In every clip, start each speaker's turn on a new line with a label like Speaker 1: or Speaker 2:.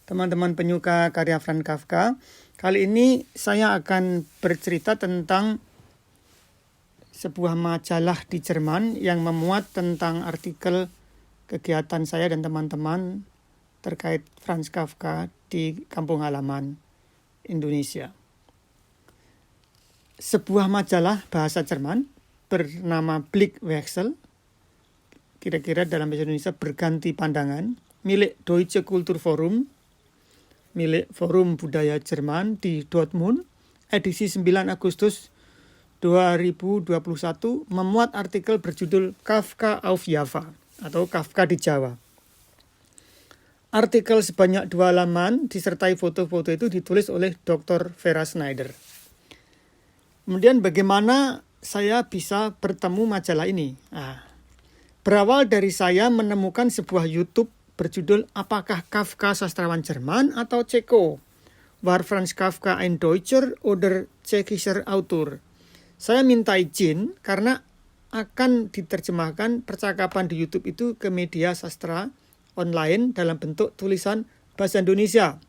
Speaker 1: teman-teman penyuka karya Franz Kafka. Kali ini saya akan bercerita tentang sebuah majalah di Jerman yang memuat tentang artikel kegiatan saya dan teman-teman terkait Franz Kafka di kampung halaman Indonesia. Sebuah majalah bahasa Jerman bernama Blickwechsel, kira-kira dalam bahasa Indonesia berganti pandangan, milik Deutsche Kulturforum, milik Forum Budaya Jerman di Dortmund, edisi 9 Agustus 2021 memuat artikel berjudul Kafka auf Java atau Kafka di Jawa. Artikel sebanyak 2 halaman disertai foto-foto itu ditulis oleh Dr. Vera Schneider. Kemudian bagaimana saya bisa bertemu majalah ini? Berawal dari saya menemukan sebuah YouTube berjudul Apakah Kafka sastrawan Jerman atau Ceko? War Franz Kafka ein Deutscher oder Tschechischer Autor? Saya minta izin karena akan diterjemahkan percakapan di YouTube itu ke media sastra online dalam bentuk tulisan bahasa Indonesia.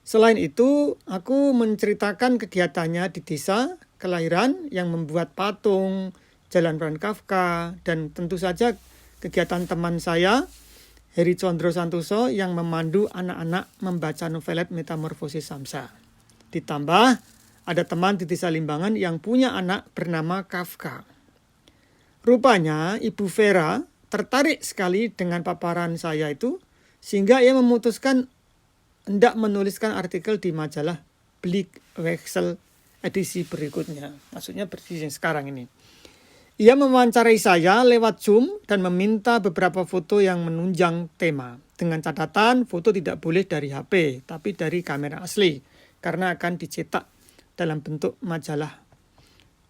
Speaker 1: Selain itu, aku menceritakan kegiatannya di desa kelahiran yang membuat patung, Jalan Franz Kafka, dan tentu saja kegiatan teman saya, Heri Condro Santoso, yang memandu anak-anak membaca novelet Metamorfosis Samsa. Ditambah, ada teman di desa Limbangan yang punya anak bernama Kafka. Rupanya, Ibu Vera tertarik sekali dengan paparan saya itu, sehingga ia memutuskan hendak menuliskan artikel di majalah Blickwechsel edisi berikutnya. Maksudnya edisi yang sekarang ini. Ia mewawancarai saya lewat Zoom dan meminta beberapa foto yang menunjang tema. Dengan catatan foto tidak boleh dari HP, tapi dari kamera asli. Karena akan dicetak dalam bentuk majalah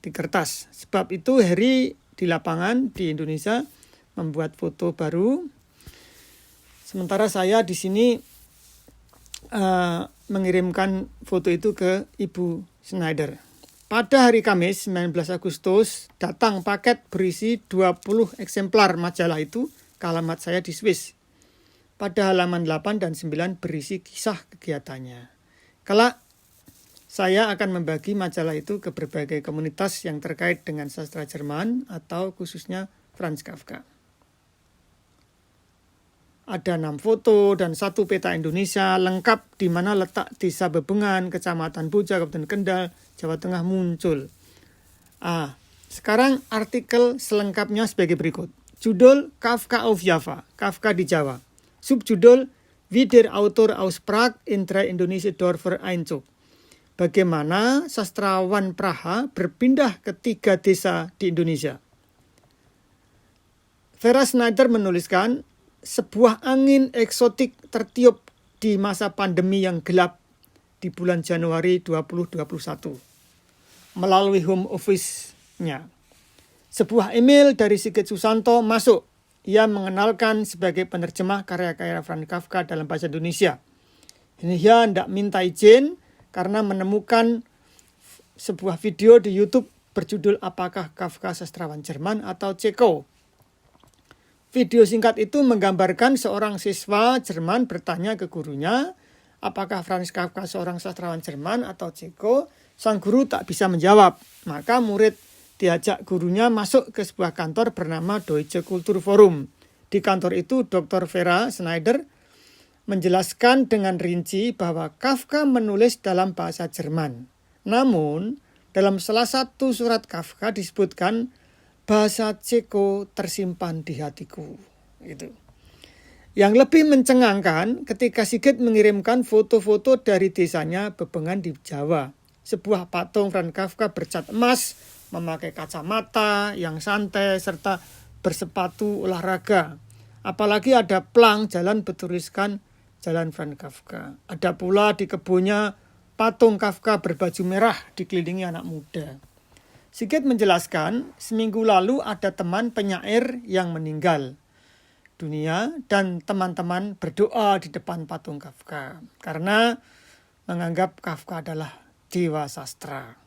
Speaker 1: di kertas. Sebab itu Heri di lapangan di Indonesia membuat foto baru. Sementara saya di sini mengirimkan foto itu ke Ibu Schneider. Pada hari Kamis 19 Agustus datang paket berisi 20 eksemplar majalah itu ke alamat saya di Swiss. Pada halaman 8 dan 9 berisi kisah kegiatannya. Kelak saya akan membagi majalah itu ke berbagai komunitas yang terkait dengan sastra Jerman atau khususnya Franz Kafka. Ada 6 foto dan 1 peta Indonesia lengkap di mana letak desa Bebengan, Kecamatan Boja, Kabupaten Kendal, Jawa Tengah muncul. Sekarang artikel selengkapnya sebagai berikut. Judul Kafka auf Java, Kafka di Jawa. Subjudul Wie der Autor aus Prag in drei Indonesische Dörfer einzog. Bagaimana sastrawan Praha berpindah ke 3 desa di Indonesia. Vera Schneider menuliskan, sebuah angin eksotik tertiup di masa pandemi yang gelap di bulan Januari 2021 melalui home office-nya. Sebuah email dari Sigit Susanto masuk. Ia mengenalkan sebagai penerjemah karya-karya Franz Kafka dalam bahasa Indonesia. Ini dia hendak minta izin karena menemukan sebuah video di YouTube berjudul Apakah Kafka sastrawan Jerman atau Ceko? Video singkat itu menggambarkan seorang siswa Jerman bertanya ke gurunya, apakah Franz Kafka seorang sastrawan Jerman atau Ceko? Sang guru tak bisa menjawab. Maka murid diajak gurunya masuk ke sebuah kantor bernama Deutsche Kulturforum. Di kantor itu Dr. Vera Schneider menjelaskan dengan rinci bahwa Kafka menulis dalam bahasa Jerman. Namun, dalam salah satu surat Kafka disebutkan bahasa Ceko tersimpan di hatiku. Itu. Yang lebih mencengangkan ketika Sigit mengirimkan foto-foto dari desanya Bebengan di Jawa. Sebuah patung Franz Kafka bercat emas, memakai kacamata yang santai, serta bersepatu olahraga. Apalagi ada plang jalan bertuliskan Jalan Franz Kafka. Ada pula di kebunnya patung Kafka berbaju merah dikelilingi anak muda. Sigit menjelaskan, seminggu lalu ada teman penyair yang meninggal dunia dan teman-teman berdoa di depan patung Kafka karena menganggap Kafka adalah dewa sastra.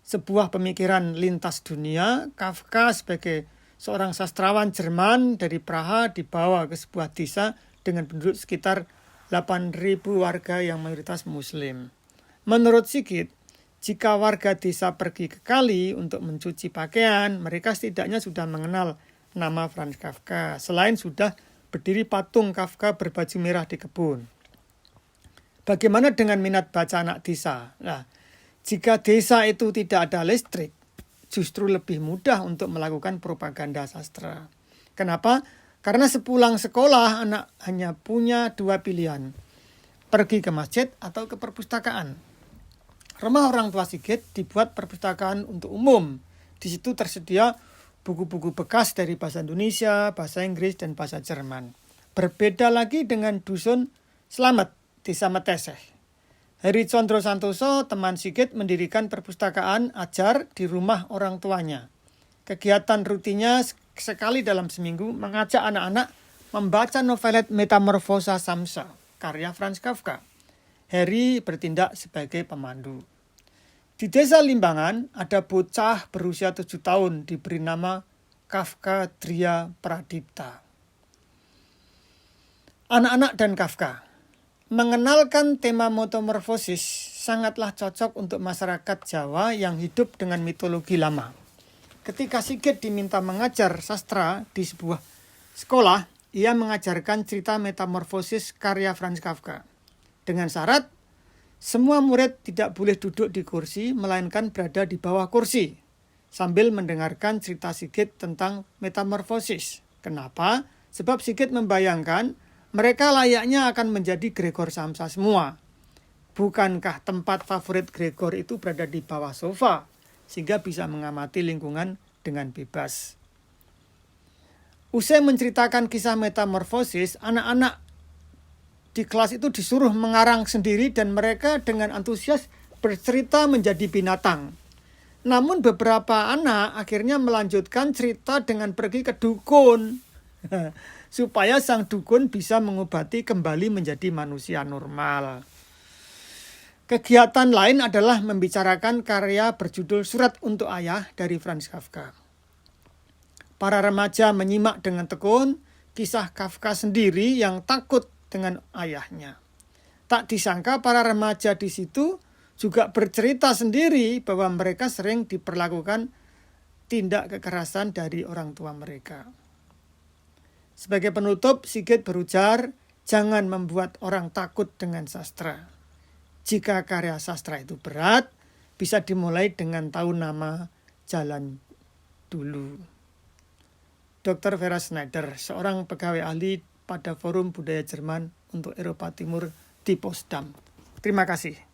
Speaker 1: Sebuah pemikiran lintas dunia, Kafka sebagai seorang sastrawan Jerman dari Praha dibawa ke sebuah desa dengan penduduk sekitar 8.000 warga yang mayoritas Muslim. Menurut Sigit, jika warga desa pergi ke kali untuk mencuci pakaian, mereka setidaknya sudah mengenal nama Franz Kafka, selain sudah berdiri patung Kafka berbaju merah di kebun. Bagaimana dengan minat baca anak desa? Nah, jika desa itu tidak ada listrik, justru lebih mudah untuk melakukan propaganda sastra. Kenapa? Karena sepulang sekolah, anak hanya punya 2 pilihan, pergi ke masjid atau ke perpustakaan. Rumah orang tua Sigit dibuat perpustakaan untuk umum. Di situ tersedia buku-buku bekas dari bahasa Indonesia, bahasa Inggris, dan bahasa Jerman. Berbeda lagi dengan Dusun Slamet, Desa Meteseh. Heri Condro Santoso, teman Sigit, mendirikan perpustakaan ajar di rumah orang tuanya. Kegiatan rutinnya sekali dalam seminggu mengajak anak-anak membaca novelet Metamorfosa Samsa, karya Franz Kafka. Heri bertindak sebagai pemandu. Di desa Limbangan ada bocah berusia 7 tahun diberi nama Kafka Dria Pradipta. Anak-anak dan Kafka. Mengenalkan tema metamorfosis sangatlah cocok untuk masyarakat Jawa yang hidup dengan mitologi lama. Ketika Sigit diminta mengajar sastra di sebuah sekolah, ia mengajarkan cerita metamorfosis karya Franz Kafka. Dengan syarat, semua murid tidak boleh duduk di kursi, melainkan berada di bawah kursi, sambil mendengarkan cerita Sigit tentang metamorfosis. Kenapa? Sebab Sigit membayangkan mereka layaknya akan menjadi Gregor Samsa semua. Bukankah tempat favorit Gregor itu berada di bawah sofa, sehingga bisa mengamati lingkungan dengan bebas. Usai menceritakan kisah metamorfosis, anak-anak di kelas itu disuruh mengarang sendiri dan mereka dengan antusias bercerita menjadi binatang. Namun beberapa anak akhirnya melanjutkan cerita dengan pergi ke dukun. Supaya sang dukun bisa mengobati kembali menjadi manusia normal. Kegiatan lain adalah membicarakan karya berjudul Surat untuk Ayah dari Franz Kafka. Para remaja menyimak dengan tekun kisah Kafka sendiri yang takut dengan ayahnya. Tak disangka para remaja di situ juga bercerita sendiri bahwa mereka sering diperlakukan tindak kekerasan dari orang tua mereka. Sebagai penutup, Sigit berujar, jangan membuat orang takut dengan sastra. Jika karya sastra itu berat, bisa dimulai dengan tahu nama jalan dulu. Dr. Vera Schneider, seorang pegawai ahli pada Forum Budaya Jerman untuk Eropa Timur di Potsdam. Terima kasih.